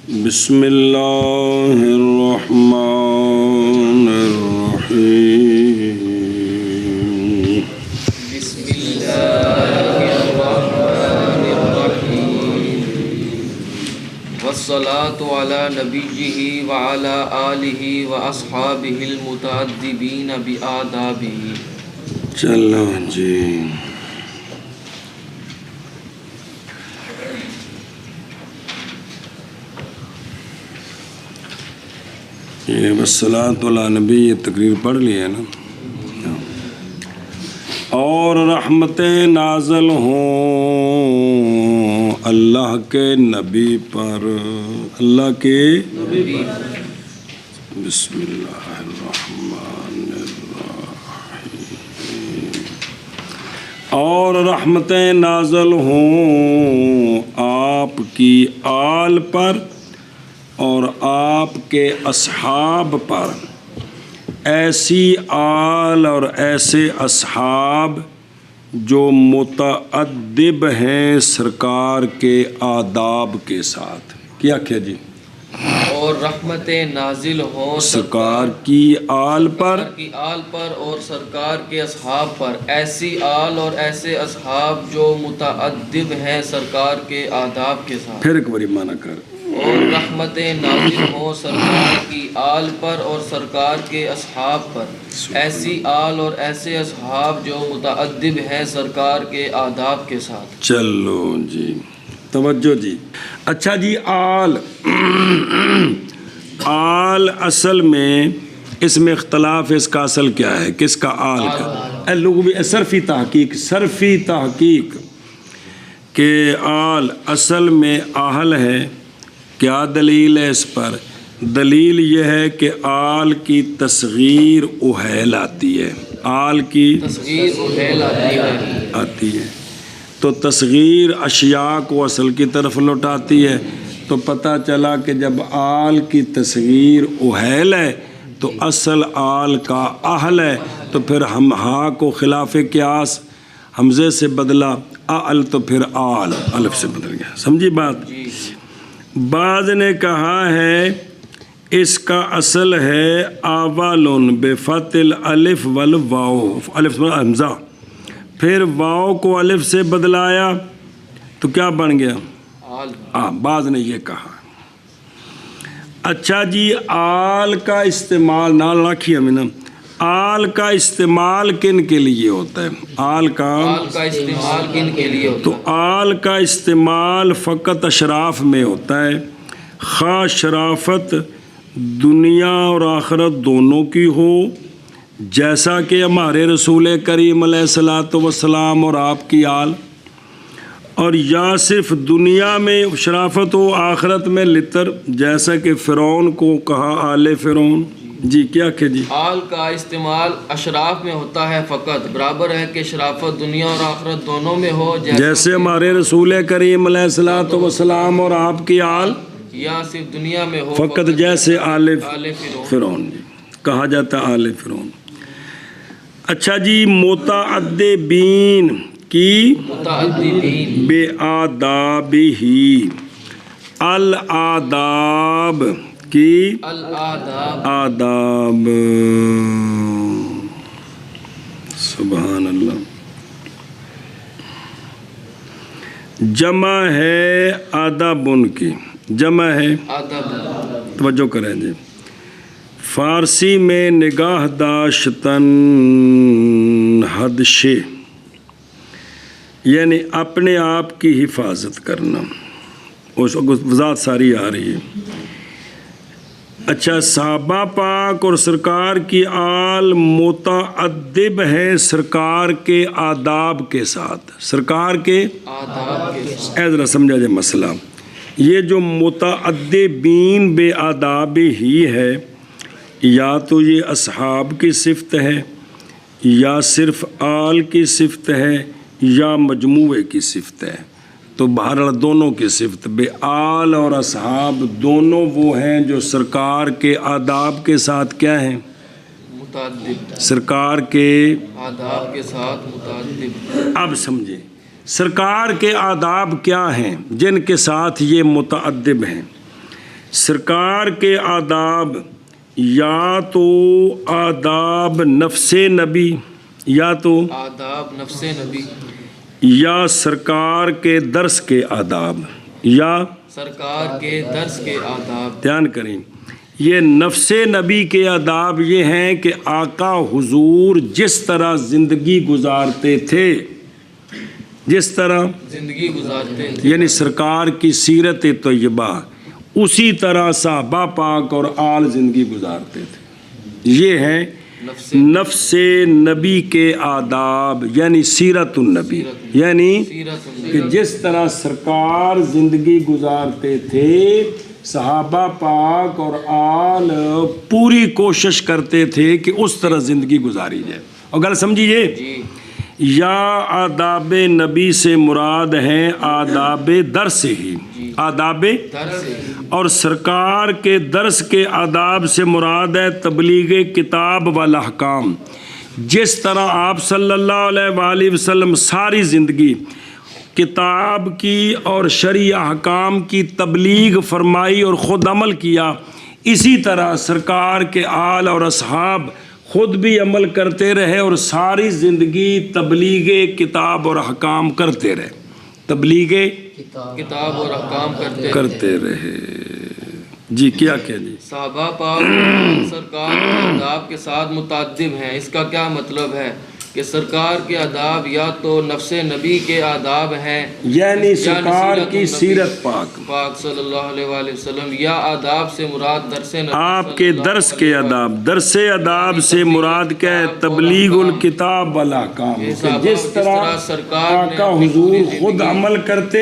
بسم اللہ الرحمن الرحیم بسم اللہ الرحمن الرحیم والصلاة علی نبیہ وعلی آلہ واصحابہ المتأدبین بآدابہ۔ چلو جی، یہ والصلاۃ علی نبی یہ تقریر پڑھ لی ہے نا۔ اور رحمتیں نازل ہوں اللہ کے نبی پر، اللہ کے نبی بسم اللہ الرحمن الرحیم۔ اور رحمتیں نازل ہوں آپ کی آل پر اور آپ کے اصحاب پر، ایسی آل اور ایسے اصحاب جو متعدب ہیں سرکار کے آداب کے ساتھ۔ کیا کیا جی؟ اور رحمتیں نازل ہوں سرکار کی آل پر سرکار کی آل پر اور سرکار کے اصحاب پر، ایسی آل اور ایسے اصحاب جو متعدب ہیں سرکار کے آداب کے ساتھ۔ پھر ایک باری معنی کر۔ اور رحمتیں نازل ہوں سرکار کی آل پر اور سرکار کے اصحاب پر، ایسی آل اور ایسے اصحاب جو متعدب ہیں سرکار کے آداب کے ساتھ۔ چلو جی، توجہ جی۔ اچھا جی، آل آل اصل میں اس میں اختلاف ہے، اس کا اصل کیا ہے، کس کا آل کا؟ لغوی صرفی تحقیق کہ آل اصل میں آہل ہے۔ کیا دلیل ہے اس پر؟ دلیل یہ ہے کہ آل کی تصغیر اہیل آتی ہے، آل کی تصغیر اہیل آتی ہے، تو تصغیر اشیاء کو اصل کی طرف لوٹاتی ہے۔ تو پتہ چلا کہ جب آل کی تصغیر اہیل ہے تو اصل آل کا اہل ہے، تو پھر ہم ہاں کو خلاف قیاس حمزے سے بدلا آل، تو پھر آل الف سے بدل گیا۔ سمجھی بات؟ بعض نے کہا ہے اس کا اصل ہے آوالن بفتح الالف والواو، الف حمزہ، پھر واو کو الف سے بدلایا تو کیا بن گیا؟ بعض نے یہ کہا۔ اچھا جی، آل کا استعمال نال رکھیے میں نا، آل کا استعمال کن کے لیے ہوتا ہے؟ آل کا استعمال کن کے لیے ہوتا ہے؟ تو آل کا استعمال فقط اشراف میں ہوتا ہے، خواہ شرافت دنیا اور آخرت دونوں کی ہو، جیسا کہ ہمارے رسول کریم علیہ الصلاۃ والسلام اور آپ کی آل، اور یا صرف دنیا میں شرافت ہو آخرت میں لتر، جیسا کہ فرعون کو کہا آل فرعون۔ جی کیا کہ جی؟ آل کا استعمال اشراف میں ہوتا ہے فقط، برابر ہے کہ شرافت دنیا اور آخرت دونوں میں ہو، جیسے ہمارے رسول کریم علیہ الصلاۃ والسلام اور آپ کی آل، یا صرف دنیا میں ہو فقط جیسے آل فرعون جی کہا جاتا آل فرعون۔ اچھا جی، متعدبین کی متعدبین بے آدابہی، الآداب کی الآداب آداب، سبحان اللہ۔ جمع ہے آداب ان کی، جمع ہے ادب، توجہ کریں جی۔ فارسی میں نگاہ داشتن حدشے یعنی اپنے آپ کی حفاظت کرنا، اس وضاحت ساری آ رہی ہے۔ اچھا، صحابہ پاک اور سرکار کی آل متعدب ہیں سرکار کے آداب کے ساتھ، سرکار کے آداب کے ساتھ۔ ذرا سمجھا جائے مسئلہ، یہ جو متعدبین بے آداب ہی ہے، یا تو یہ اصحاب کی صفت ہے، یا صرف آل کی صفت ہے، یا مجموعے کی صفت ہے۔ تو بہرحال دونوں کی صفت، بے آل اور اصحاب دونوں وہ ہیں جو سرکار کے آداب کے ساتھ کیا ہیں؟ متعدب، سرکار کے آداب کے ساتھ متعدب۔ اب سمجھیں سرکار کے آداب کیا ہیں جن کے ساتھ یہ متعدب ہیں۔ سرکار کے آداب یا تو آداب نفس نبی، یا تو آداب نفس نبی، یا سرکار کے درس کے آداب، یا سرکار کے درس کے آداب۔ دھیان کریں، یہ نفس نبی کے آداب یہ ہیں کہ آقا حضور جس طرح زندگی گزارتے تھے، جس طرح زندگی گزارتے تھے، یعنی سرکار کی سیرت طیبہ، اسی طرح صحابہ پاک اور آل زندگی گزارتے تھے۔ یہ ہیں نفس نبی کے آداب، یعنی سیرت النبی، یعنی سیرت کہ جس طرح سرکار زندگی گزارتے تھے، صحابہ پاک اور آل پوری کوشش کرتے تھے کہ اس طرح زندگی گزاری جائے۔ اور گل سمجھیے، جی، یا آداب نبی سے مراد ہیں آداب درس ہی، آداب درس سے، اور سرکار کے درس کے آداب سے مراد ہے تبلیغ کتاب والاحکام۔ جس طرح آپ صلی اللہ علیہ وآلہ وسلم ساری زندگی کتاب کی اور شرعی احکام کی تبلیغ فرمائی اور خود عمل کیا، اسی طرح سرکار کے آل اور اصحاب خود بھی عمل کرتے رہے اور ساری زندگی تبلیغ کتاب اور احکام کرتے رہے، تبلیغ کتاب اور احکام کرتے رہے۔ جی کیا کہ جی صحابہ پاک سرکار کے آداب کے ساتھ متعدب ہیں۔ اس کا کیا مطلب ہے کہ سرکار کے آداب یا تو نفس نبی کے آداب ہیں، یعنی سرکار کی النبی سیرت پاک، پاک صلی اللہ علیہ وآلہ وسلم، یا آداب سے مراد درس نبی آپ کے درس کے آداب، درس آداب سے مراد کیا ہے؟ تبلیغ الکتاب والاحکام، کہ جس طرح آقا حضور خود عمل کرتے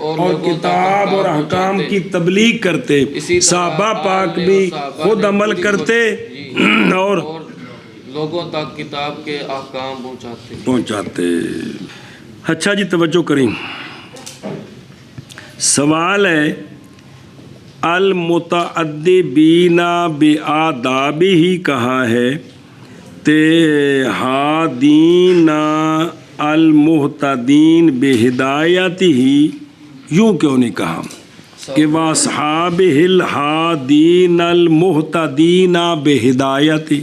اور کتاب اور احکام کی تبلیغ کرتے، صحابہ پاک بھی خود عمل کرتے اور لوگوں تک کتاب کے احکام پہنچاتے۔ اچھا جی توجہ کریں، سوال ہے المتعدبین بآدابہ کہا ہے، ہادین المہتدین بہدایتہ یوں کیوں نہیں کہا کہ واصحابہ الہادین المہتدین بہدایتہ،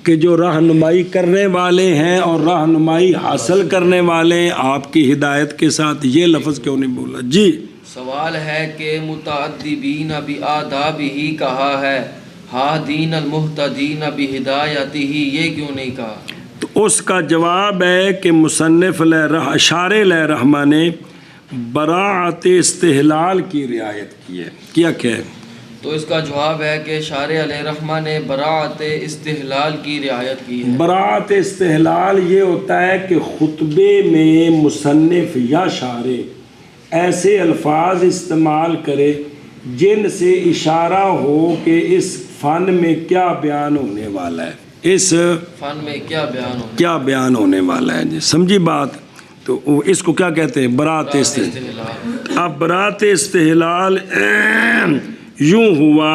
کہ جو رہنمائی کرنے والے ہیں اور رہنمائی حاصل کرنے والے ہیں آپ کی ہدایت کے ساتھ، یہ لفظ کیوں نہیں بولا؟ جی سوال ہے کہ متعدبین بآدابہ کہا ہے، ہادین المہتدین بہدایتہ یہ کیوں نہیں کہا؟ تو اس کا جواب ہے کہ مصنف اشارِ علیہ رحمہ نے براعت استحلال کی رعایت کی ہے۔ کیا کہ تو اس کا جواب ہے کہ شارع علیہ رحمہ نے براعت استحلال کی رعایت کی ہے۔ براعت استحلال یہ ہوتا ہے کہ خطبے میں مصنف یا شارع ایسے الفاظ استعمال کرے جن سے اشارہ ہو کہ اس فن میں کیا بیان ہونے والا ہے، اس فن میں کیا بیان ہونے والا ہے۔ جی سمجھی بات؟ تو اس کو کیا کہتے ہیں؟ براعت استحلال۔ اب براعت استحلال یوں ہوا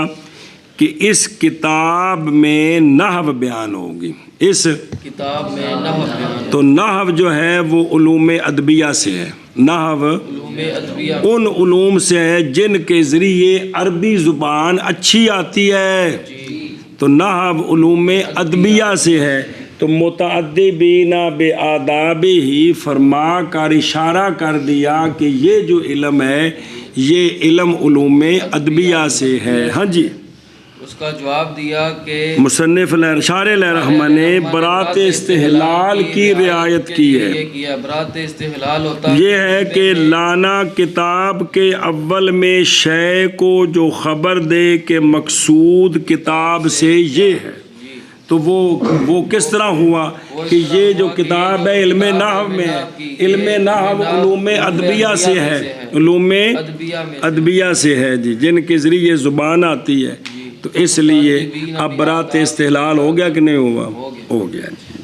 کہ اس کتاب میں نحو بیان ہوگی، اس کتاب میں نحو بیان، تو نحو جو ہے وہ علوم ادبیہ سے ہے، نحو علوم ادبیہ ان علوم سے ہے جن کے ذریعے عربی زبان اچھی آتی ہے، تو نحو علوم ادبیہ سے ہے۔ تو متعدبین بآدابہ فرما کر اشارہ کر دیا کہ یہ جو علم ہے یہ علم علوم ادبیہ سے ہے۔ ہاں جی اس کا جواب دیا کہ مصنف شارع علیہ رحمہ نے براعت استحلال کی رعایت کی ہے۔ یہ کیا براعت استحلال ہوتا ہے؟ یہ ہے کہ لانا کتاب کے اول میں شے کو جو خبر دے کہ مقصود کتاب سے یہ ہے، تو وہ کس طرح ہوا کہ یہ جو کتاب ہے علم نحو میں ہے، علم نحو علوم ادبیہ سے ہے، علوم ادبیہ سے ہے جی، جن کے ذریعے زبان آتی ہے، تو اس لیے اب براعت استحلال ہو گیا کہ نہیں ہوا؟ ہو گیا جی۔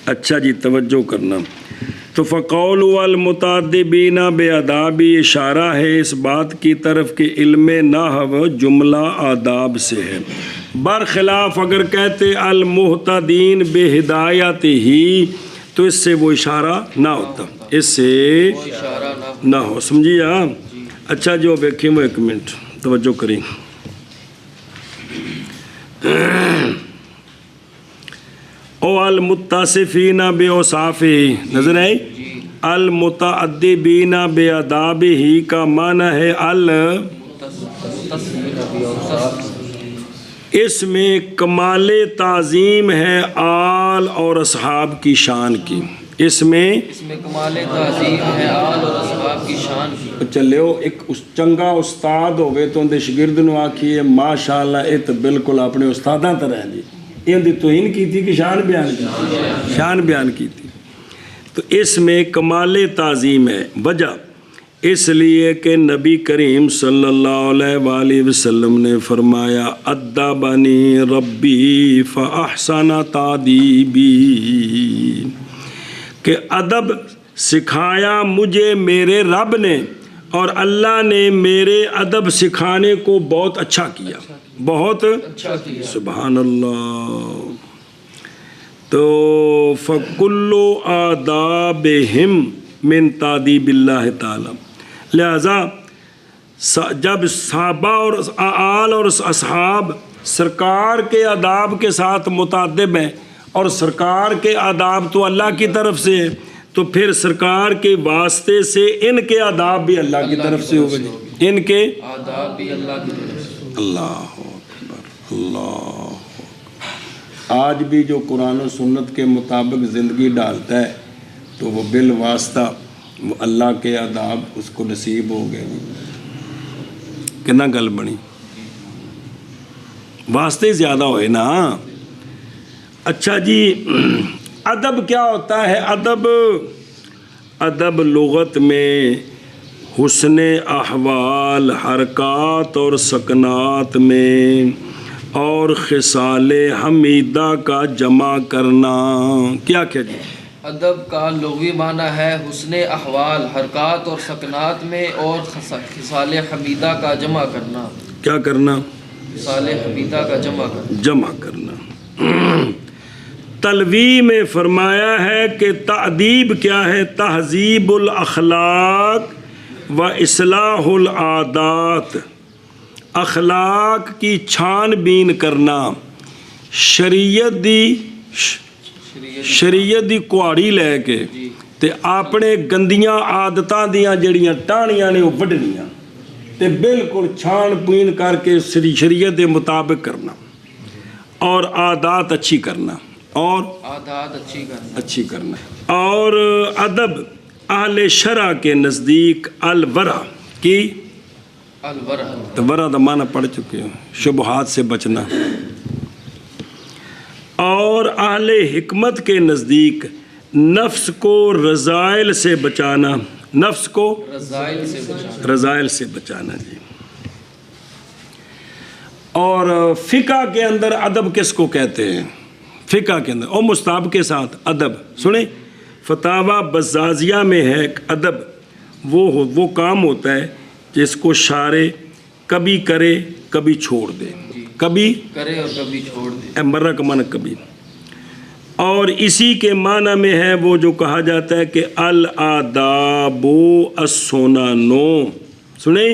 اچھا جی توجہ کرنا، تو فقول المتعدبین بآداب اشارہ ہے اس بات کی طرف کہ علم نحو جملہ آداب سے ہے، برخلاف اگر کہتے المہتدین بہدایت ہی تو اس سے وہ اشارہ نہ ہوتا، اس سے نہ ہو، سمجھیے؟ اچھا جو دیکھیں وہ ایک منٹ توجہ کریں. او المتصفین باوصافہ، نظر آئی؟ المتعدبین بآدابہ کا معنی ہے اس میں کمال تعظیم ہے آل اور اصحاب کی شان کی. اس میں کمال تعظیم ہے آل اور اصحاب کی شان کی. چلو ایک چنگا استاد ہوگے تو اندے شگرد نو آکھیے ماشاءاللہ اے تو بالکل اپنے استاداں طرح جی. یہ دی توہین کی تھی کہ شان بیان کی تھی؟ شان بیان کی تھی. تو اس میں کمال تعظیم ہے. وجہ اس لیے کہ نبی کریم صلی اللہ علیہ وآلہ وسلم نے فرمایا ادبنی ربی فاحسن تادیبی، کہ ادب سکھایا مجھے میرے رب نے اور اللہ نے میرے ادب سکھانے کو بہت اچھا کیا، بہت سبحان اللہ. تو فَكُلُّ آدابہم من تادیب اللہ تعالی، لہذا جب صحابہ اور آل اور اصحاب سرکار کے آداب کے ساتھ متادب ہیں اور سرکار کے آداب تو اللہ کی طرف سے ہیں، تو پھر سرکار کے واسطے سے ان کے آداب بھی اللہ کی طرف سے ہو گئے، ان کے آداب بھی اللہ کی طرف سے. اللہ اکبر اللہ. آج بھی جو قرآن و سنت کے مطابق زندگی ڈالتا ہے تو وہ بالواسطہ وہ اللہ کے آداب اس کو نصیب ہو گئے. کتنا گل بنی، واسطے زیادہ ہوئے نا. اچھا جی، ادب کیا ہوتا ہے؟ ادب لغت میں حسن احوال، حرکات اور سکنات میں اور خصال حمیدہ کا جمع کرنا. کیا جی؟ ادب کا لغوی معنی ہے حسن احوال، حرکات اور سکنات میں اور خصال حمیدہ کا جمع کرنا. کیا کرنا؟ خصال حمیدہ کا جمع کرنا. تلوی میں فرمایا ہے کہ تأدیب کیا ہے؟ تہذیب الاخلاق و اصلاح العادات، اخلاق کی چھان بین کرنا، شریعت دی کوہاڑی لے کے تے اپنے گندیاں عادتاں دیاں جڑیاں ٹاہنیاں نے وہ وڈنیاں تے بالکل چھان بین کر کے شریعت دے مطابق کرنا، اور عادات اچھی کرنا، اور عادات اچھی کرنا. اور ادب اہل شرع کے نزدیک الورع کی، ورع دا معنی پڑھ چکے ہوں، شبہات سے بچنا. اور اہل حکمت کے نزدیک نفس کو رذائل سے بچانا، نفس کو رذائل سے بچانا جی. اور فقہ کے اندر ادب کس کو کہتے ہیں؟ فقہ کے اندر اور مستحب کے ساتھ ادب سنیں، فتاوی بزازیہ میں ہے ادب وہ کام ہوتا ہے جس کو شارع کبھی کرے کبھی چھوڑ دے، کبھی کرے اور کبھی چھوڑ دے، مرہ کا معنی کبھی. اور اسی کے معنی میں ہے وہ جو کہا جاتا ہے کہ الآداب السنن، سنیں،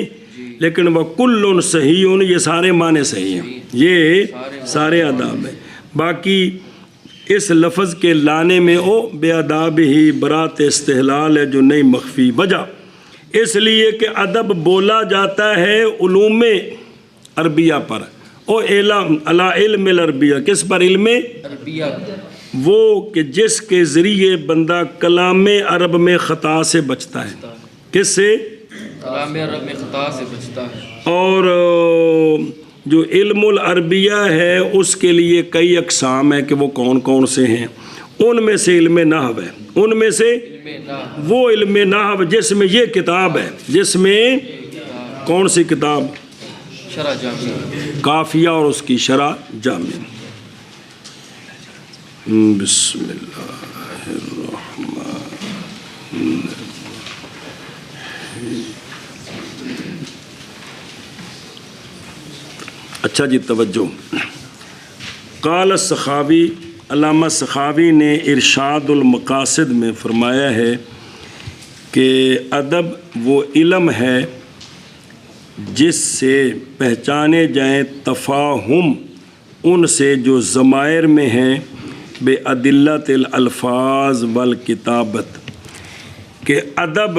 لیکن وہ کل صحیح، یہ سارے معنی صحیح ہیں، یہ سارے آداب ہیں. باقی اس لفظ کے لانے میں او بے آداب ہی برات استحلال ہے جو نہیں مخفی. وجہ اس لیے کہ ادب بولا جاتا ہے علوم عربیہ پر، او علی علم العربیہ، کس پر؟ علم عربیہ، وہ کہ جس کے ذریعے بندہ کلام عرب میں خطا سے بچتا ہے. کس سے؟ کلام عرب میں خطا سے بچتا ہے. اور جو علم العربیہ ہے اس کے لیے کئی اقسام ہیں کہ وہ کون کون سے ہیں. ان میں سے علم نحو ہے، ان میں سے وہ علم نحو جس میں یہ کتاب ہے، جس میں کون سی کتاب؟ شرح جامع، کافیہ اور اس کی شرح جامع. بسم اللہ الرحمن. اچھا جی توجہ. قال السخاوی، علامہ سخاوی نے ارشاد المقاصد میں فرمایا ہے کہ ادب وہ علم ہے جس سے پہچانے جائیں تفاہم ان سے جو ضمائر میں ہیں بے عدلت الالفاظ والکتابت، کہ ادب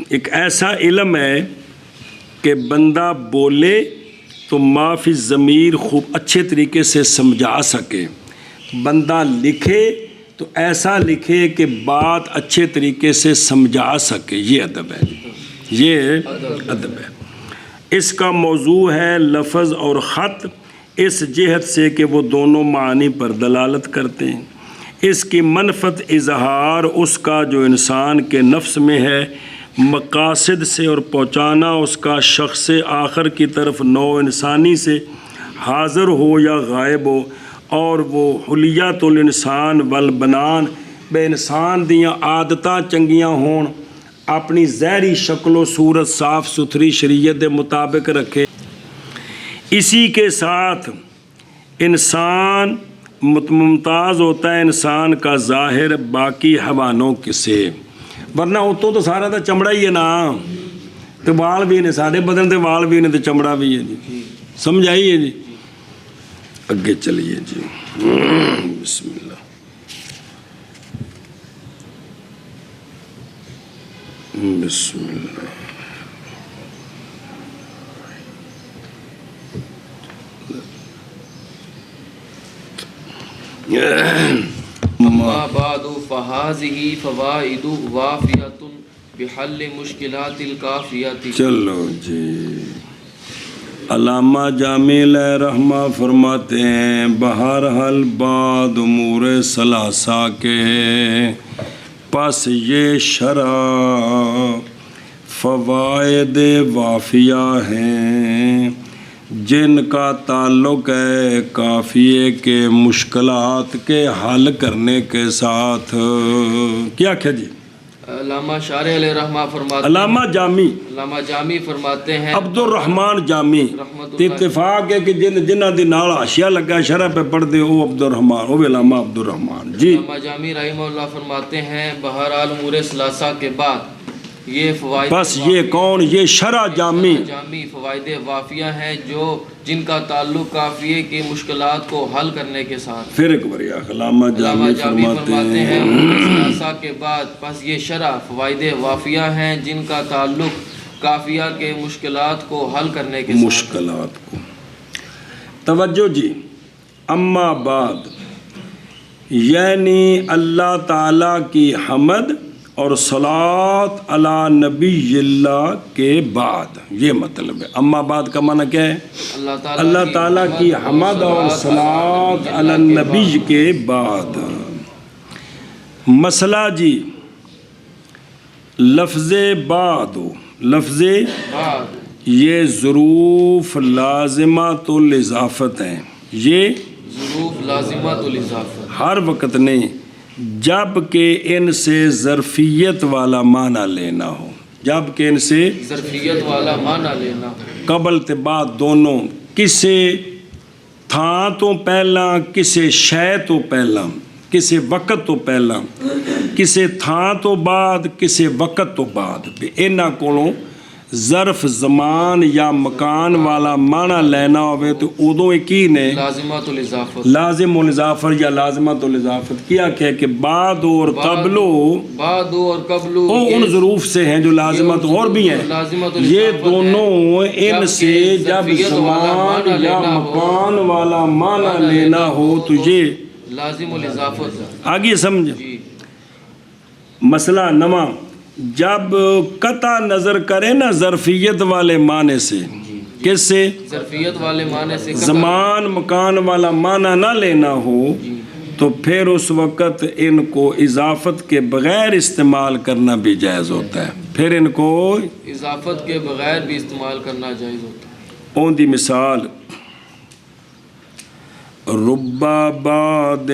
ایک ایسا علم ہے کہ بندہ بولے تو معافی ضمیر خوب اچھے طریقے سے سمجھا سکے، بندہ لکھے تو ایسا لکھے کہ بات اچھے طریقے سے سمجھا سکے، یہ ادب ہے، یہ ادب ہے۔ اس کا موضوع ہے لفظ اور خط، اس جہت سے کہ وہ دونوں معانی پر دلالت کرتے ہیں۔ اس کی منفعت اظہار اس کا جو انسان کے نفس میں ہے، مقاصد سے، اور پہنچانا اس کا شخص آخر کی طرف نوع انسانی سے، حاضر ہو یا غائب ہو، اور وہ حلیات الانسان والبنان بے انسان دیاں عادتاں چنگیاں ہون، اپنی ظاہری شکل و صورت صاف ستھری شریعت دے مطابق رکھے۔ اسی کے ساتھ انسان ممتاز ہوتا ہے انسان کا ظاہر باقی حیوانوں سے، ورنہ اتوں تو سارا تو چمڑا ہی ہے نا، تو وال بھی نے سارے بدن تے وال بھی نے تو چمڑا بھی ہے جی، سمجھ آئی ہے جی۔ اگے چلیے جی، بسم اللہ۔ بسم اللہ۔ اما بعد فهذه فوائد وافیۃ بحل مشکلات الکافیۃ۔ چلو جی، علامہ جامی علیہ رحمہ فرماتے ہیں بہرحال بعد امور ثلاثہ کے پس یہ شرع فوائد وافیہ ہیں جن کا تعلق ہے کافیے کے مشکلات کے حل کرنے کے ساتھ۔ کیا کیا جی؟ علامہ شارح علیہ رحمہ فرماتے ہیں، علامہ جامی فرماتے ہیں، عبد الرحمن جامی اتفاق ہے کہ جنہ دی نال حاشیہ لگا شرح پہ پڑھ دے وہ عبد الرحمن، وہ علامہ عبد الرحمن جی۔ علامہ جامی رحمہ اللہ فرماتے ہیں بہرحال امور ثلاثہ کے بعد یہ فوائد، بس یہ کون؟ یہ شرح جامی فوائد وافیہ ہیں جو جن کا تعلق کافیے کی مشکلات کو حل کرنے کے ساتھ۔ پھر ایک بار علامہ جامی فرماتے ہیں ثلاثہ کے بعد پس یہ شرح فوائد وافیہ ہیں جن کا تعلق کافیہ کے مشکلات کو حل کرنے کے ساتھ۔ مشکلات کو توجہ جی، اما بعد یعنی اللہ تعالیٰ کی حمد اور صلاۃ علی نبی اللہ کے بعد، یہ مطلب ہے اما بعد کا معنی کیا ہے؟ اللہ تعالیٰ کی حمد اور صلاۃ علی نبی کے بعد۔ مسئلہ جی، لفظ بعد، لفظ یہ ظروف لازمات الاضافت ہیں، یہ ظروف لازمات الاضافت ہر وقت نہیں، جب کہ ان سے ظرفیت والا معنی لینا ہو، جب کہ ان سے ظرفیت والا معنی لینا ہو، قبل تے بعد دونوں، کسے تھاں تو پہلا، کسے شے تو پہلا، کسے وقت تو پہلا، کسے تھاں تو بعد، کسے وقت تو بعد، انہاں کولوں ظرف زمان یا مکان والا معنی لینا ہوئے تو ادو کی نے لازمات الاضافت، لازم الاضافت یا لازمات الاضافت کیا کہ بعد اور قبلو، بعد اور قبلو ان ظروف سے ہیں جو لازمات اور بھی ہیں، یہ دونوں ان سے جب زمان یا مکان والا معنی لینا ہو تو یہ لازم الاضافت۔ آگے سمجھ مسئلہ نواں، جب قطع نظر کرے نا ظرفیت والے معنی سے، کس سے؟ ظرفیت والے معنی سے، زمان مکان والا معنی نہ لینا ہو تو پھر اس وقت ان کو اضافت کے بغیر استعمال کرنا بھی جائز ہوتا ہے، پھر ان کو اضافت کے بغیر بھی استعمال کرنا جائز ہوتا ہے۔ اون دی مثال ربا بعد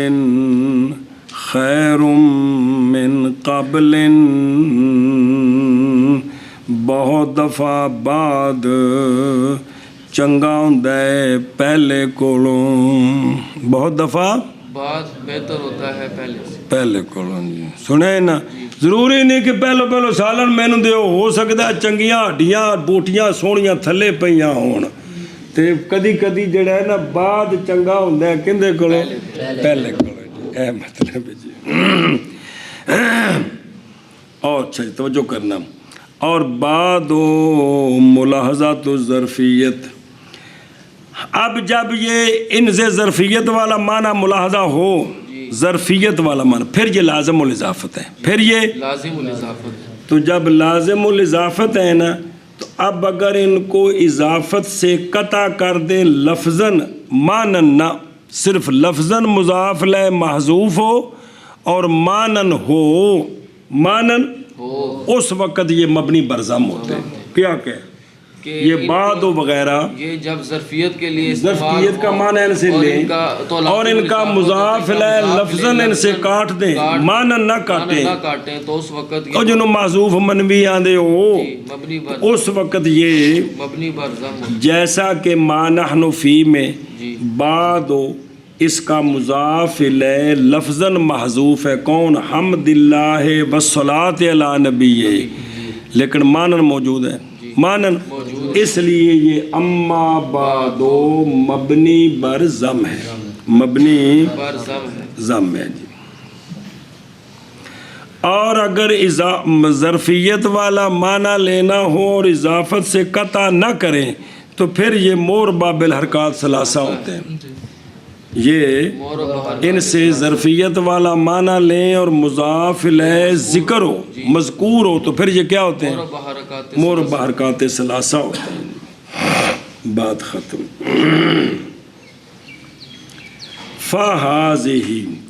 خیر من قبل، بہت دفعہ بعد چنگا ہوندا ہے پہلے کولوں، بہت دفعہ بعد بہتر ہوتا ہے پہلے سے، پہلے کولوں جی، سنے نا ضروری نہیں کہ پہلو سالن مینوں دیو، ہو سکتا چنگیاں ہڈیاں بوٹیاں سوہਣیاں تھلے پਈਆਂ ہون تے کدی کدی جڑا ہے نا بعد چنگا ہوندا ہے کندے کولوں پہلے کولوں، اے مطلب ہے جی۔ اور اچھا توجہ کرنا، اور بعد ملاحظات و ظرفیت، اب جب یہ ان سے ظرفیت والا معنی ملاحظہ ہو، ظرفیت والا معنی، پھر یہ لازم الاضافت ہے، پھر یہ لازم الاضافت، تو جب لازم الاضافت ہے نا تو اب اگر ان کو اضافت سے قطع کر دیں لفظاً معنن نہ، صرف لفظاً مضاف لے محذوف ہو اور معنن ہو، معنن اس وقت یہ مبنی برضم ہوتے ہیں۔ کیا کہ یہ بعد وغیرہ یہ جب ظرفیت کے لیے ظرفیت کا معنی ان سے لیں اور ان کا مضاف لے لفظاً ان سے کاٹ دیں، معنن نہ کاٹیں تو اس وقت اور جنہوں محذوف منوی آندے ہو مبنی بر اس وقت یہ مبنی برضم، جیسا کہ ما نحن فی میں بعد اس کا مضاف لے لفظاً محذوف ہے، کون؟ حمد اللہ والصلاۃ علی نبی، لیکن مانن موجود ہے، مانن اس لیے یہ اما بعدو مبنی بر ضم ہے، مبنی ضم ہے جی۔ اور اگر ظرفیت والا معنی لینا ہو اور اضافت سے قطع نہ کریں تو پھر یہ موربہ بالحرکات ثلاثہ ہوتے ہیں، یہ ان سے ظرفیت والا معنی لیں اور مضاف لے ذکر ہو مذکور ہو تو پھر یہ کیا ہوتے ہیں؟ موربہ حرکات ثلاثہ ہوتے ہیں۔ بات ختم۔ فہذہ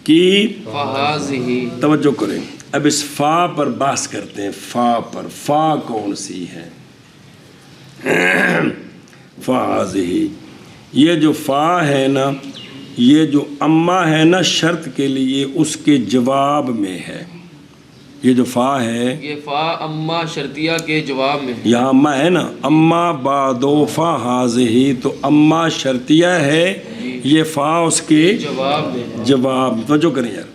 کی توجہ کریں، اب اس فا پر بحث کرتے ہیں، فا پر، فا کون سی ہے؟ فہذہ، یہ جو فا ہے نا، یہ جو اما ہے نا شرط کے لیے اس کے جواب میں ہے، یہ جو فا ہے یہ فا اما شرطیہ کے جواب میں ہے، یہاں اما ہے نا، اما بعدو فہذہ، تو اما شرطیہ ہے، یہ فا اس کے جواب میں ہے، جواب، توجہ کریں یار۔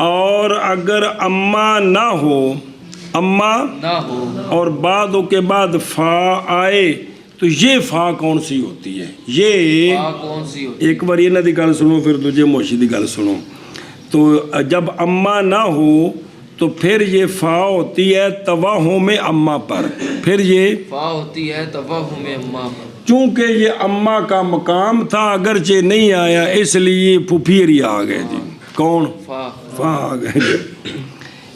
اور اگر اما نہ ہو، اما نہ ہو اور بعدو کے بعد فا آئے تو یہ فا کون سی ہوتی ہے؟ یہ فا کون سی ہوتی ایک بار یہ نہ دی گل سنو پھر دوجے موشی دی گل سنو، تو جب اما نہ ہو تو پھر یہ فا ہوتی ہے توہم اما پر، پھر یہ فا ہوتی ہے توہم اما پر، چونکہ یہ اما کا مقام تھا اگرچہ نہیں آیا اس لیے پھپھیری آ گئے جی، کون؟ فا آ گئے۔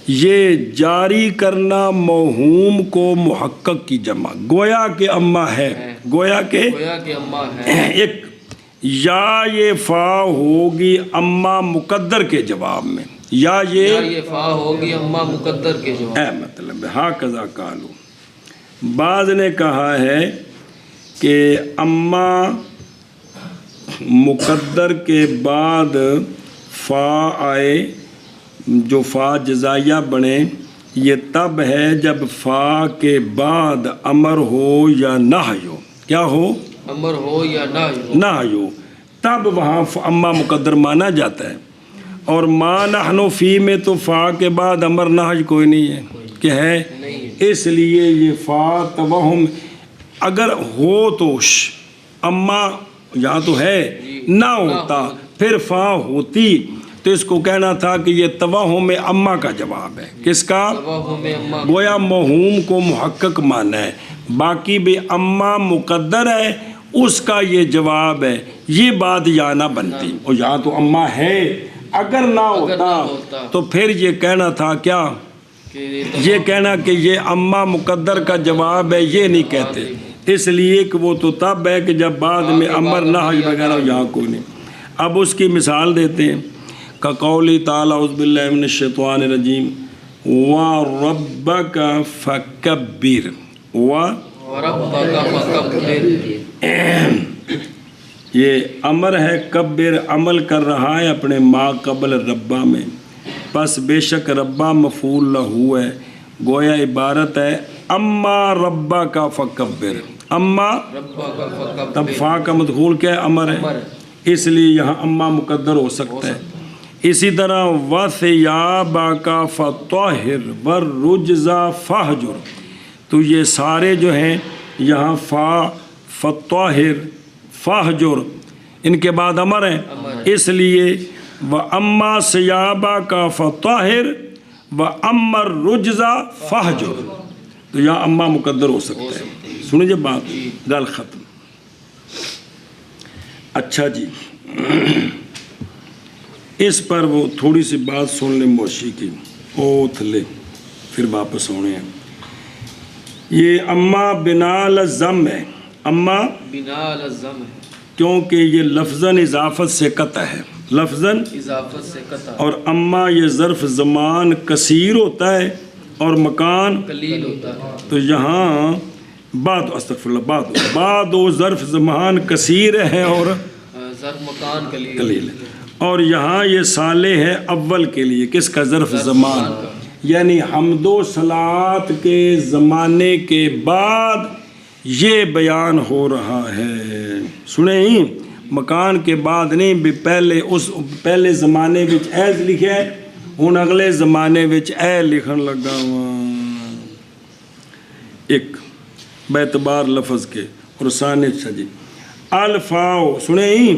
یہ جاری کرنا موہوم کو محقق کی جمع، گویا کہ اما ہے، گویا کہ اما ہے، ایک یا یہ فا ہوگی اما مقدر کے جواب میں، یا یہ فا ہوگی اما مقدر کے جواب، اے مطلب ہاں قضا کالو۔ بعض نے کہا ہے کہ اما مقدر کے بعد فا آئے، جو فا جزائیہ بنے، یہ تب ہے جب فا کے بعد امر ہو یا نہی ہو، کیا ہو؟ امر ہو یا نہی ہو، تب وہاں اما مقدر مانا جاتا ہے۔ اور ما نحن فی میں تو فا کے بعد امر نہی کوئی نہیں ہے کہ ہے، اس لیے یہ فا توہم اگر ہو تو اما یہاں تو ہے، نہ ہوتا پھر فا ہوتی تو اس کو کہنا تھا کہ یہ توہم اما کا جواب ہے، کس کا؟ گویا موہوم کو محقق مانا ہے، باقی بھی اما مقدر ہے اس کا یہ جواب ہے، یہ بات یہاں نہ بنتی، اور یہاں تو اما ہے، اگر نہ ہوتا تو پھر یہ کہنا تھا کیا؟ یہ کہنا کہ یہ اما مقدر کا جواب ہے، یہ نہیں کہتے، اس لیے کہ وہ تو تب ہے کہ جب بعد میں امر نہی وغیرہ، یہاں کوئی نہیں۔ اب اس کی مثال دیتے ہیں، قولی تعالی اعوذ باللہ من الشیطان الرجیم وَرَبَّكَ فَكَبِّرْ وَرَبَّكَ فَكَبِّرْ، یہ امر ہے، کبر عمل کر رہا ہے اپنے ما قبل ربا میں، پس بے شک ربا مفعول لہو ہے، گویا عبارت ہے اما ربا کا فکبر، اما تب فا کا مدخول کیا ہے؟ امر ہے، اس لیے یہاں اما مقدر ہو سکتا ہے، اسی طرح وَثِيَابَكَ فَطَهِّرْ وَالرُّجْزَ فَاهْجُرْ، تو یہ سارے جو ہیں یہاں فَطَهِّرْ فَاهْجُرْ ان کے بعد امر ہے، اس لیے وَأَمَّا ثِيَابَكَ فَطَهِّرْ وَأَمَّا الرُّجْزَ فَاهْجُرْ، تو یہاں اما مقدر ہو سکتا ہے۔ سنیے بات، گل ختم۔ اچھا جی، اس پر وہ تھوڑی سی بات سن لیں موشی کی، او تھلے پھر واپس ہونے ہیں۔ یہ اما بنا لزم ہے، اما بنا لزم ہے کیونکہ یہ لفظاً اضافت سے قطع ہے، لفظاً اضافت سے قطع، اور اما یہ ظرف زمان کثیر ہوتا ہے اور مکان قلیل ہوتا ہے۔ تو یہاں بعد استغفر اللہ بعد و ظرف زمان کثیر ہے اور ظرف مکان قلیل ہے، اور یہاں یہ صالح ہے اول کے لیے، کس کا؟ ظرف زمان، یعنی حمد و صلات کے زمانے کے بعد یہ بیان ہو رہا ہے۔ سنیں، مکان کے بعد نہیں بھی، پہلے زمانے وچ ایز لکھے ہن اگلے زمانے وچ اے لکھن لگا ہوا۔ ایک بیعتبار لفظ کے اور ثانی جی الفاؤ، سنیں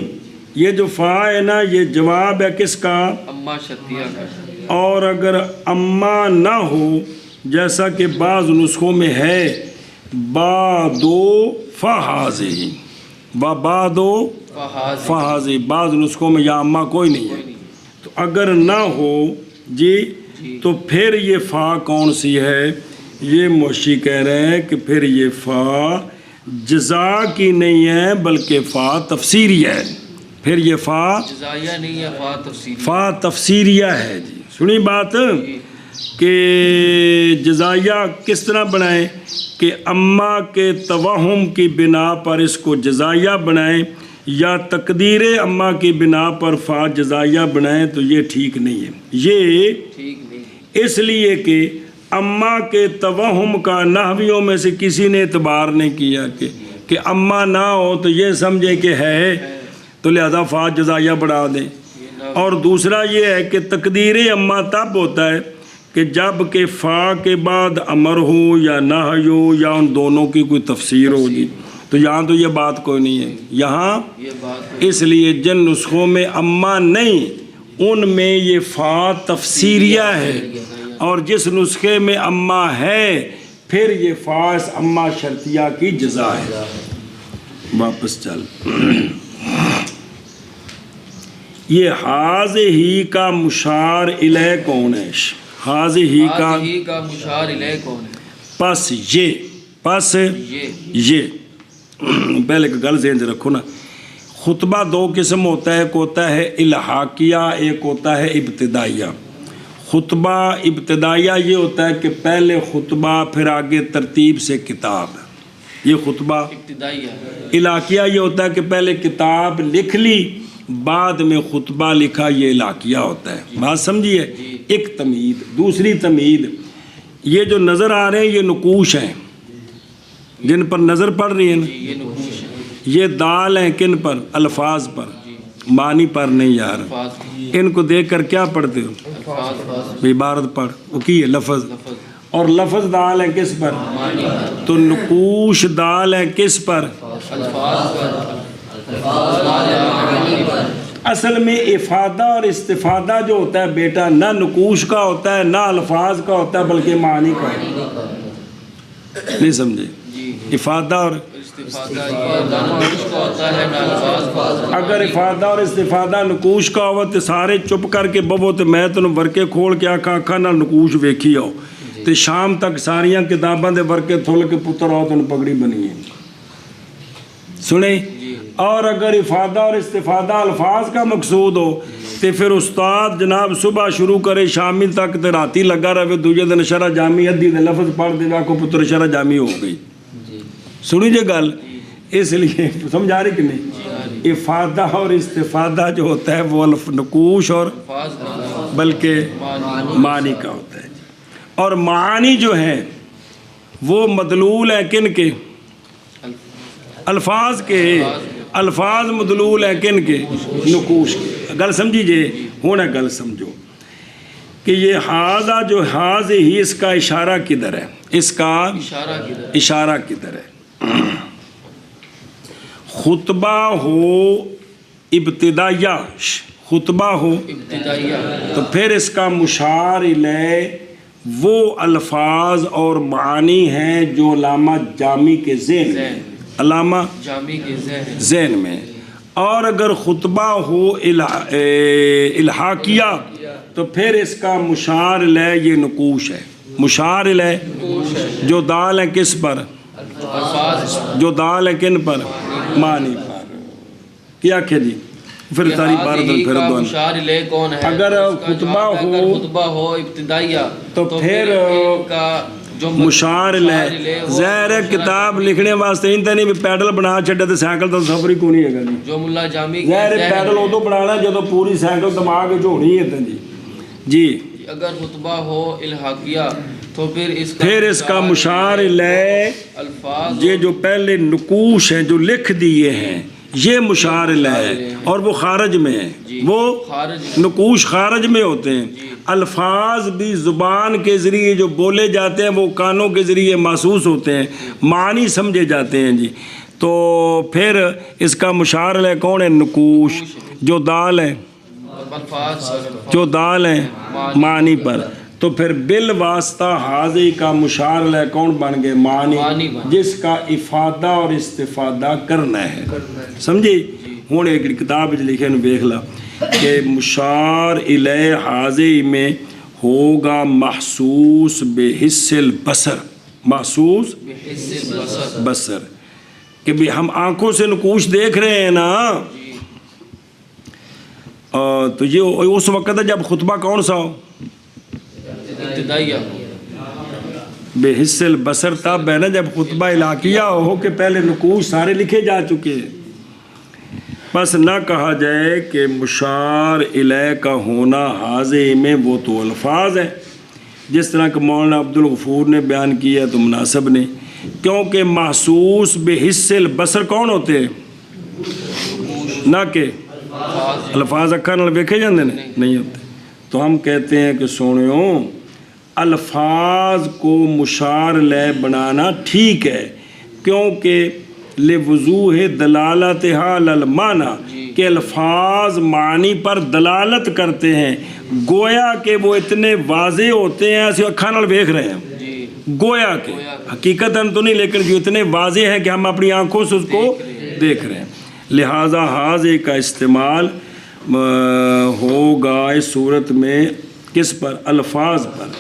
یہ جو فا ہے نا یہ جواب ہے کس کا؟ اما شرطیہ کا۔ اور اگر اما نہ ہو جیسا کہ بعض نسخوں میں ہے بادو فہازی، بادو فہازی، بعض نسخوں میں یا اما کوئی نہیں ہے، تو اگر نہ ہو جی تو پھر یہ فا کون سی ہے؟ یہ موشی کہہ رہے ہیں کہ پھر یہ فا جزا کی نہیں ہے بلکہ فا تفسیریہ ہے، پھر یہ فا جزائیہ نہیں ہے، فا تفسیریہ، فا تفسیریہ ہے جی۔ سنی بات کہ جزائیہ کس طرح بنائیں کہ اما کے توہم کی بنا پر اس کو جزائیہ بنائیں، یا تقدیر اما کی بنا پر فا جزائیہ بنائیں، تو یہ ٹھیک نہیں ہے۔ یہ ٹھیک نہیں، اس لیے کہ اما کے توہم کا نحویوں میں سے کسی نے اعتبار نہیں کیا کہ اما نہ ہو تو یہ سمجھے کہ ہے، تو لہذا فا جزائیہ بڑھا دیں۔ اور دوسرا یہ ہے کہ تقدیر اما تب ہوتا ہے کہ جب کہ فا کے بعد امر ہو یا نہی ہو یا ان دونوں کی کوئی تفسیر ہو جی، تو یہاں تو یہ بات کوئی نہیں ہے یہاں، یہ بات اس لیے جن نسخوں میں اما نہیں ان میں یہ فا تفسیریہ ہے، اور جس نسخے میں اما ہے پھر یہ فاس اما شرطیہ کی جزا ہے۔ واپس چل، یہ حاض ہی کا مشار الیہ کون ہے؟ حاض ہی کا مشار الیہ کون ہے؟ پس یہ پہلے کہ گل ذہن سے رکھو نا، خطبہ دو قسم ہوتا ہے، ایک ہوتا ہے الحاقیہ، ایک ہوتا ہے ابتدائیہ۔ خطبہ ابتدائیہ یہ ہوتا ہے کہ پہلے خطبہ پھر آگے ترتیب سے کتاب، یہ خطبہ ابتدائیہ۔ علاقیہ یہ ہوتا ہے کہ پہلے کتاب لکھ لی بعد میں خطبہ لکھا، یہ علاقیہ ہوتا ہے۔ بات سمجھیے، ایک تمہید، دوسری تمہید، یہ جو نظر آ رہے ہیں یہ نقوش ہیں جن پر نظر پڑ رہی ہے نا، یہ نقوش ہے، یہ دال ہیں کن پر؟ الفاظ پر، معنی پر نہیں یار۔ ان کو دیکھ کر کیا پڑھتے ہو؟ عبارت پڑھ، وہ کی ہے لفظ، اور لفظ دال ہے کس پر؟ تو نقوش دال ہے کس پر؟ اصل میں افادہ اور استفادہ جو ہوتا ہے بیٹا نہ نقوش کا ہوتا ہے نہ الفاظ کا ہوتا ہے بلکہ معنی کا ہوتا ہے، نہیں سمجھے؟ افادہ اور اگر افادہ اور استفادہ نقوش کا ہوا تو سارے چپ کر کے ببو تو میں تنوں ورکے کھول کے آکھا آکھا نہ نقوش ویکھی آؤ تو شام تک ساریاں کتاباں دے ورکے تھول کے پتر آؤ تو پگڑی بنی ہے، سنیں۔ اور اگر افادہ اور استفادہ الفاظ کا مقصود ہو تو پھر استاد جناب صبح شروع کرے شامی تک تو راتی لگا رہے، دوجے دن شرح جامی ادھی دے لفظ پڑھ دے کو پتر شرح جامی ہو گئی، سنی جے گل۔ اس لیے سمجھا رہی کہ نہیں، افادہ اور استفادہ جو ہوتا ہے وہ نقوش اور بلکہ معنی کا ہوتا ہے، اور معانی جو ہیں وہ مدلول ہیں کن کے؟ الفاظ کے، الفاظ مدلول ہیں کن کے؟ نقوش کے۔ گل سمجھی جے، ہوں گل سمجھو کہ یہ حاضہ جو حاض ہی اس کا اشارہ کدھر ہے، اس کا اشارہ کدھر ہے؟ خطبہ ہو ابتدائیہ، خطبہ ہو ابتدائیہ، تو پھر اس کا مشار الیہ وہ الفاظ اور معانی ہیں جو علامہ جامی کے ذہن میں، علامہ جامی کے ذہن میں. اور اگر خطبہ ہو الحاقیہ تو پھر اس کا مشار الیہ یہ نقوش ہے. مشار الیہ جو دال ہے کس پر؟ الفاظ، جو دال ہے کن پر؟ معنی پر. کیا کہ جی پھر ساری بار پھر کا مشار الیہ کون ہے؟ اگر اس کا خطبہ جواب ہے، ہو اگر خطبہ ہو ابتدائیہ تو پھر ان کا جو مشار الیہ ظاہر ہے کتاب لکھنے واسطے انتا نہیں بھی پیڈل بنا چھڑے تو سائیکل تو سفر ہی کو نہیں ہے گا جی. جو ملا جامی ظاہر ہے پیڈل ادو بنانا جدو پوری سائیکل دماغ جھوڑی ہے جی. جی اگر خطبہ ہو الحاقیہ تو پھر اس کا مشار الیہ الفاظ یہ جو پہلے نقوش ہیں جو لکھ دیے ہیں یہ مشار الیہ ہے اور وہ خارج میں ہیں، وہ نقوش خارج میں ہوتے ہیں. الفاظ بھی زبان کے ذریعے جو بولے جاتے ہیں وہ کانوں کے ذریعے محسوس ہوتے ہیں، معنی سمجھے جاتے ہیں جی. تو پھر اس کا مشار الیہ کون ہے؟ نقوش جو دال ہے، الفاظ جو دال ہے معنی پر. تو پھر بالواسطہ حاضی کا مشار الیہ کون بن گئے؟ معنی، جس کا افادہ اور استفادہ کرنا ہے. سمجھے؟ ہوں ایک کتاب لکھے دیکھ لا کہ مشار الیہ حاضی میں ہوگا محسوس بحس البصر، محسوس بصر کہ بھی ہم آنکھوں سے نقوش دیکھ رہے ہیں نا. تو یہ اس وقت ہے جب خطبہ کون سا ہو؟ ابتدائیہ. بحس البصر تب ہے نا جب خطبہ علاقیہ ہو کہ پہلے نقوش سارے لکھے جا چکے ہیں. بس نہ کہا جائے کہ مشار الیہ کا ہونا حاضی میں وہ تو الفاظ ہیں جس طرح کہ مولانا عبدالغفور نے بیان کیا تو مناسب نہیں، کیونکہ محسوس بحس البصر کون ہوتے ہیں؟ نہ کہ الفاظ اکھاں نال ویکھے جاندے نے نہیں ہوتے. تو ہم کہتے ہیں کہ سونیوں الفاظ کو مشار الیہ بنانا ٹھیک ہے کیونکہ لوضوح دلالتها علی المعنی کہ الفاظ معنی پر دلالت کرتے ہیں، گویا کہ وہ اتنے واضح ہوتے ہیں ایسے اکھاں نال ویکھ رہے ہیں، گویا کہ حقیقتاً تو نہیں لیکن جو اتنے واضح ہے کہ ہم اپنی آنکھوں سے اس کو دیکھ رہے ہیں. لہٰذا حاضی کا استعمال ہوگا اس صورت میں کس پر؟ الفاظ پر.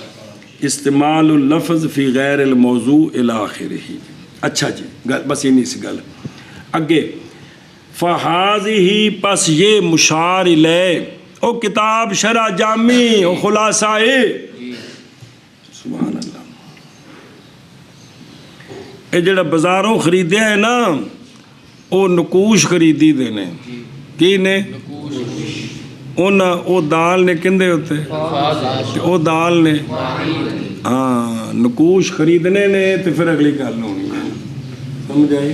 استعمال اللفظ فی غیر الموضوع الی آخرہ. اچھا جی بس یہ نہیں سی گل اگے. فہذہ پس یہ مشار الیہ او کتاب شرح جامی او خلاصہ سبحان اللہ. یہ جڑا بازاروں خریدیا ہے نا وہ نقوش خریدی دے نے کی نے او دال نے کندے ہوتے او دال نے ہاں نقوش خریدنے نے تو پھر اگلی گل ہونی ہے. سمجھ آئی؟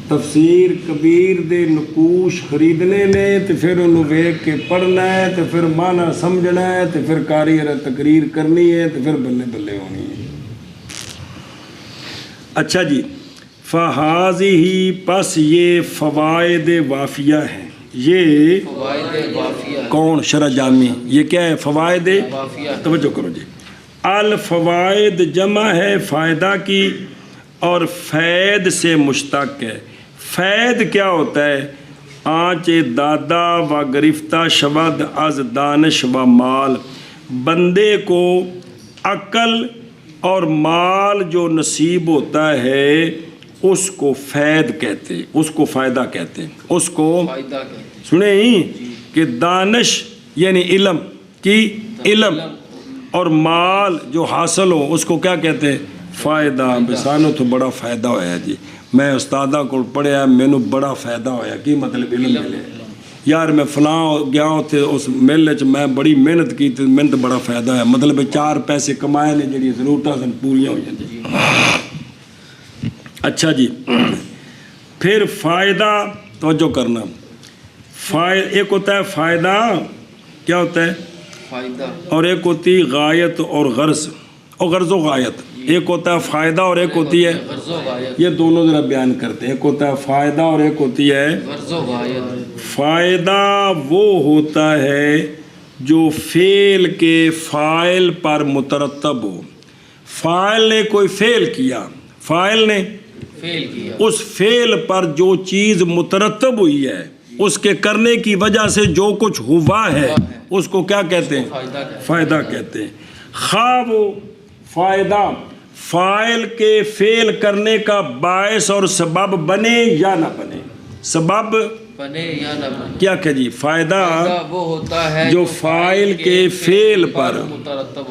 تفسیر کبیر دے نقوش خریدنے نے تو پھر انہوں ویکھ کے پڑھنا ہے تو پھر معنی سمجھنا ہے تو پھر قاری تقریر کرنی ہے تو پھر بلے بلے ہونی ہے. اچھا جی فہذہ پس یہ فوائد وافیہ ہیں. یہ فوائد وافیہ کون؟ شرح جامی. یہ کیا ہے؟ فوائد وافیہ. توجہ کرو جی. الفوائد جمع ہے فائدہ کی اور فید سے مشتق ہے. فید کیا ہوتا ہے؟ آنچ دادا و گرفتہ شود از دانش و مال. بندے کو عقل اور مال جو نصیب ہوتا ہے اس کو فید کہتے ہیں، اس کو فائدہ کہتے ہیں، اس کو فائدہ کا سنیں ہی کہ دانش یعنی علم کی علم اور مال جو حاصل ہو اس کو کیا کہتے ہیں؟ فائدہ. بسانو تو بڑا فائدہ ہویا جی، میں استادہ کو پڑھیا مینوں بڑا فائدہ ہویا. کی مطلب علم ملے یار میں فلاں گیا اتنے اس میلے چ میں بڑی محنت کی تو محنت بڑا فائدہ ہویا. مطلب 4 پیسے کمائے نے جڑی ضرورتاں سن پوریاں ہوئی جی. اچھا جی پھر فائدہ توجہ کرنا. ایک ہوتا ہے فائدہ کیا ہوتا ہے؟ فائدہ اور ایک ہوتی غایت اور غرض اور غرض و غایت. ایک ہوتا ہے فائدہ اور ایک ہوتی ہے، غرض و غایت. یہ دونوں ذرا بیان کرتے ہیں. ایک ہوتا ہے فائدہ اور ایک ہوتی ہے غرض و غایت. فائدہ. وہ ہوتا ہے جو فعل کے فاعل پر مترتب ہو. فاعل نے کوئی فعل کیا، فاعل نے فعل کیا، اس فعل پر جو چیز مترتب ہوئی ہے، اس کے کرنے کی وجہ سے جو کچھ ہوا ہے، اس کو کیا کہتے ہیں؟ فائدہ کہتے فائدہ کہتے ہیں. خواہ وہ فائدہ فاعل کے فعل کرنے کا باعث اور سبب بنے یا نہ بنے. سبب بنے یا نہ بنے. کیا کہ جی فائدہ فائدہ وہ ہوتا ہے جو فاعل کے فعل پر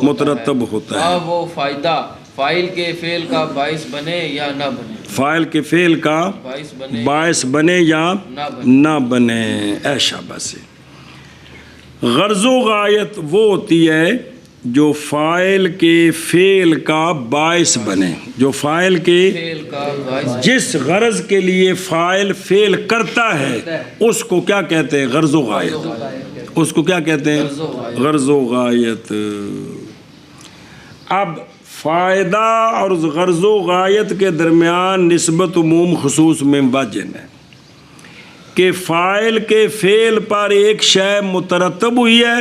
مترتب ہوتا ہے. خواہ وہ فائدہ فاعل کے فعل کا باعث بنے یا نہ بنے. فاعل کے فعل کا باعث بنے یا نہ بنے. اے شاباش. غرض و غایت وہ ہوتی ہے جو فاعل کے فعل کا باعث بنے. جو فاعل کے فعل کا باعث جس غرض کے لیے فاعل فعل کرتا ہے اس کو کیا کہتے ہیں؟ غرض و غایت. اس کو کیا کہتے ہیں؟ غرض و غایت. اب فائدہ اور غرض و غایت کے درمیان نسبت عموم خصوص میں واجب ہے کہ فاعل کے فعل پر ایک شے مترتب ہوئی ہے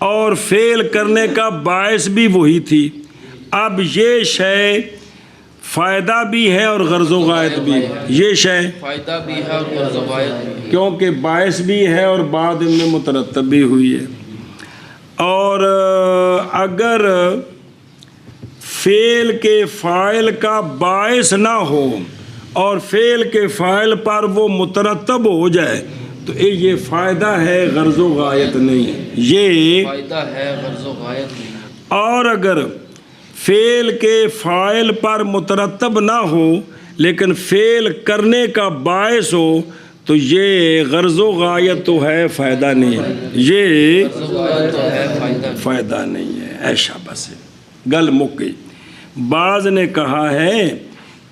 اور فعل کرنے کا باعث بھی وہی تھی. اب یہ شے فائدہ بھی ہے اور غرض و غایت بھی. یہ شے فائدہ بھی ہے اور غرض و غایت بھی، کیونکہ باعث بھی ہے اور بعد میں مترتب بھی ہوئی ہے. اور اگر فعل کے فاعل کا باعث نہ ہو اور فعل کے فاعل پر وہ مترتب ہو جائے تو یہ فائدہ ہے، غرض و غایت نہیں ہے. یہ فائدہ ہے، غرض و غایت نہیں. اور اگر فعل کے فاعل پر مترتب نہ ہو لیکن فعل کرنے کا باعث ہو تو یہ غرض و غایت تو ہے، فائدہ نہیں ہے. یہ غرض و غایت تو ہے، فائدہ نہیں ہے. اے شاباش. گل مک گئی. بعض نے کہا ہے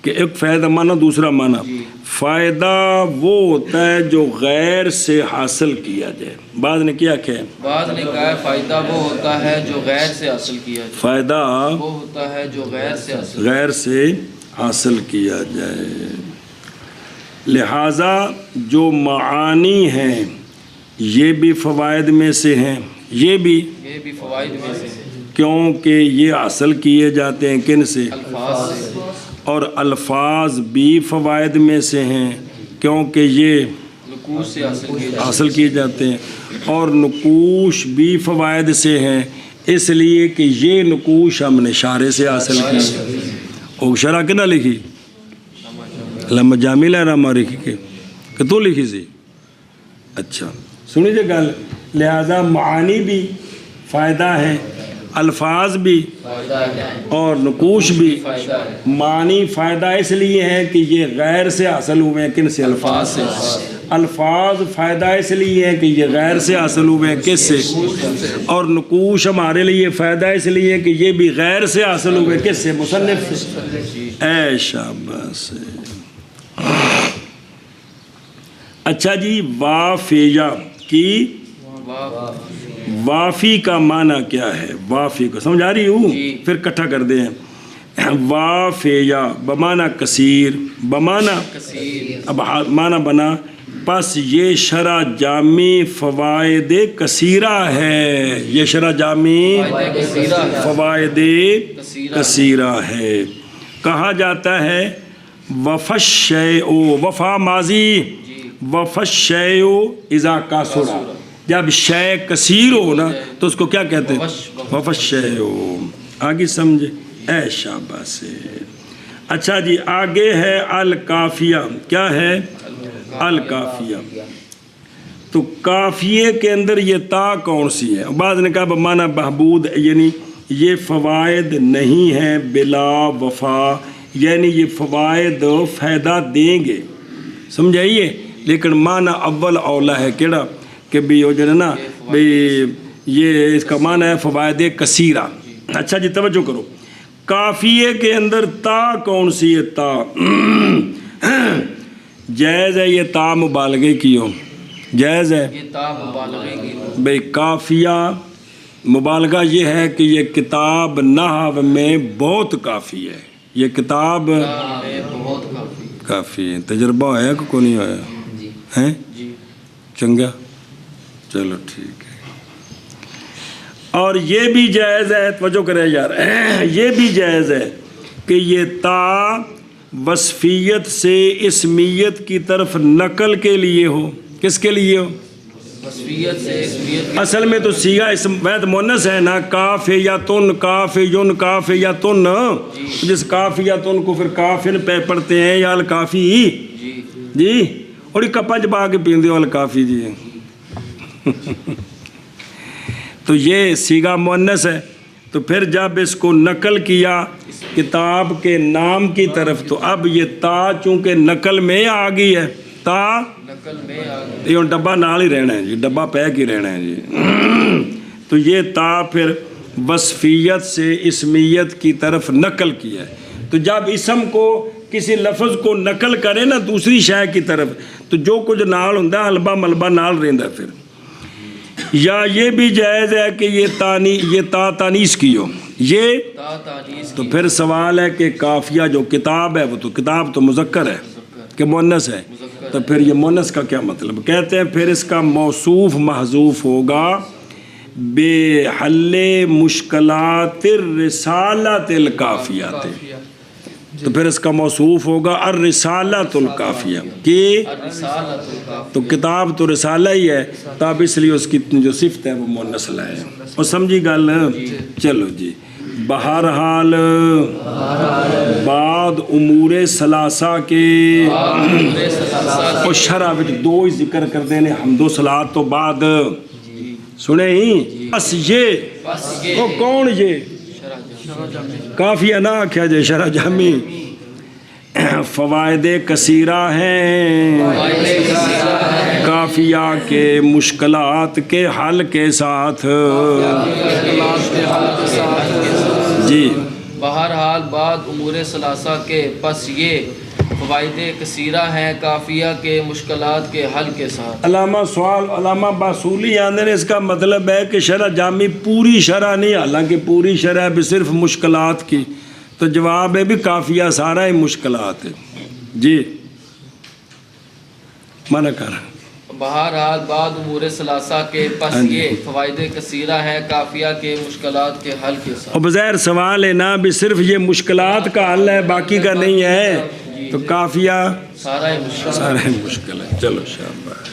کہ ایک فائدہ مانا، دوسرا مانا فائدہ وہ ہوتا ہے جو غیر سے حاصل کیا جائے. بعض نے کیا کہ بعض نے کہا ہے فائدہ وہ ہوتا ہے جو غیر سے حاصل کیا جائے. فائدہ وہ ہوتا ہے جو غیر سے حاصل غیر سے حاصل کیا جائے. لہذا جو معانی ہیں یہ بھی فوائد میں سے ہیں، یہ بھی فوائد میں سے ہے، کیونکہ یہ حاصل کیے جاتے ہیں کن سے؟ الفاظ سے. اور الفاظ بھی فوائد میں سے ہیں کیونکہ یہ نقوش سے حاصل کیے جاتے ہیں. اور نقوش بھی فوائد سے ہیں اس لیے کہ یہ نقوش ہم نے اشارے سے حاصل کی. اور شرح کنا لکھی؟ علامہ جامی رحمہ لکھی کہ تو لکھی سی. اچھا سنیجیے گل. لہذا معانی بھی فائدہ ہیں، الفاظ بھی اور نقوش بھی. معنی فائدہ اس لیے ہے کہ یہ غیر سے حاصل ہوئے ہیں کن سے؟ الفاظ سے. الفاظ فائدہ اس لیے ہے کہ یہ غیر سے حاصل ہوئے ہیں کس سے؟ اور نقوش ہمارے لیے فائدہ اس لیے کہ یہ بھی غیر سے حاصل ہوئے کس سے؟ مصنف سے. اے شاباش. اچھا جی. وافیہ کی وافی کا معنی کیا ہے؟ وافی کو سمجھ آ رہی ہوں؟ پھر کٹھا کر دیں. وافیہ بمعنی کثیر، بمعنی اب معنی بنا پس یہ شرح جامی فوائد کثیرہ ہے. یہ شرح جامی فوائد کثیرہ ہے. کہا جاتا ہے وفش شیء، وفا ماضی، وفش شیء اذا کثر. جب شے کثیر ہو نا تو اس کو کیا کہتے ہیں؟ وفش شیء. آگے سمجھے؟ اے شاباش. اچھا جی آگے ہے الکافیہ. کیا ہے؟ الکافیہ. تو کافیے کے اندر یہ تا کون سی ہے؟ بعض نے کہا بمعنی بہبود، یعنی یہ فوائد نہیں ہیں بلا وفا، یعنی یہ فوائد فائدہ دیں گے، سمجھائیے. لیکن معنی اول اولا ہے کیڑا کہ بھی جو ہے نا بھئی یہ اس کا معنی ہے فوائد کثیرہ. اچھا جی توجہ کرو. کافیے کے اندر تا کون سی ہے؟ تا جائز ہے یہ تا مبالغے کی ہو. جائز ہے یہ تا مبالغے کی ہو، بھئی کافیہ مبالغہ یہ ہے کہ یہ کتاب نحو میں بہت کافی ہے، یہ کتاب میں بہت کافی کافی ہے۔ تجربہ ہے کہ کو نہیں آیا جی ہیں؟ جی چنگا چلو ٹھیک ہے۔ اور یہ بھی جائز ہے، توجہ کرے یار، یہ بھی جائز ہے کہ یہ تا وصفیت سے اسمیت کی طرف نقل کے لیے ہو۔ کس کے لیے ہو؟ وصفیت سے اسمیت کی اصل میں تو سیغہ اسم وید مونس ہے نا، کاف یا تن، کاف یون، کاف یا تن، جس کاف یا تن کو پھر کافن پہ پڑھتے ہیں یا الکافی جی جی، اور یہ کپا چپا کے پیندے ہو الکافی جی۔ تو یہ سیغہ مونس ہے، تو پھر جب اس کو نقل کیا کتاب کے نام کی طرف تو اب یہ تا چونکہ نقل میں آ گئی ہے، تا نقل میں آ گئی، یہ ڈبہ نال ہی رہنا ہے جی، ڈبہ پیک ہی رہنا ہے جی۔ تو یہ تا پھر وصفیت سے اسمیت کی طرف نقل کیا ہے۔ تو جب اسم کو کسی لفظ کو نقل کرے نا دوسری شے کی طرف تو جو کچھ نال ہوندا ہے حلبہ ملبہ نال رہندا پھر۔ یا یہ بھی جائز ہے کہ یہ تا تانیث کی ہو، یہ تا تانیث تو کی پھر سوال ہے کہ کافیہ جو کتاب ہے وہ تو کتاب تو مذکر ہے کہ مؤنث ہے، تو پھر یہ مؤنث کا کیا مطلب؟ کہتے ہیں پھر اس کا موصوف محذوف ہوگا بے حل مشکلات الرسالۃ الکافیات، تو پھر اس کا موصوف ہوگا الرسالۃ الکافیہ کہ الرسالۃ الکافیہ، تو کتاب تو رسالہ ہی ہے، تب اس لیے اس کی جو صفت ہے وہ مؤنث لائے۔ اور سمجھی گل؟ چلو جی، بہرحال بعد امور ثلاثہ کے اور شرع وچ دو ہی ذکر کردے نے، حمد و صلات تو بعد سنے ہی بس یہ بس یہ وہ کون یہ کافیہ نہ آکھیا جائے شرح جامی، فوائد کثیرہ ہیں کافیہ کے مشکلات کے حل کے ساتھ۔ جی بہرحال بعد امور ثلاثہ کے پس یہ فوائد کثیرہ ہیں کافیہ کے مشکلات کے حل کے ساتھ۔ علامہ سوال علامہ باصولی آندے نے اس کا مطلب ہے کہ شرح جامی پوری شرح نہیں، حالانکہ پوری شرح بھی صرف مشکلات کی، تو جواب ہے بھی کافیہ سارا ہی مشکلات ہے۔ جی منع کر بہرحال بعد امور ثلاثہ کے پس یہ فوائد کثیرہ ہیں کافیہ کے مشکلات کے حل کے ساتھ۔ اور بظاہر سوال ہے نا بھی صرف یہ مشکلات کا حل ہے باقی کا نہیں ہے، تو کافیہ سارا ہی مشکل سارا ہی مشکل ہے۔ چلو شاباش۔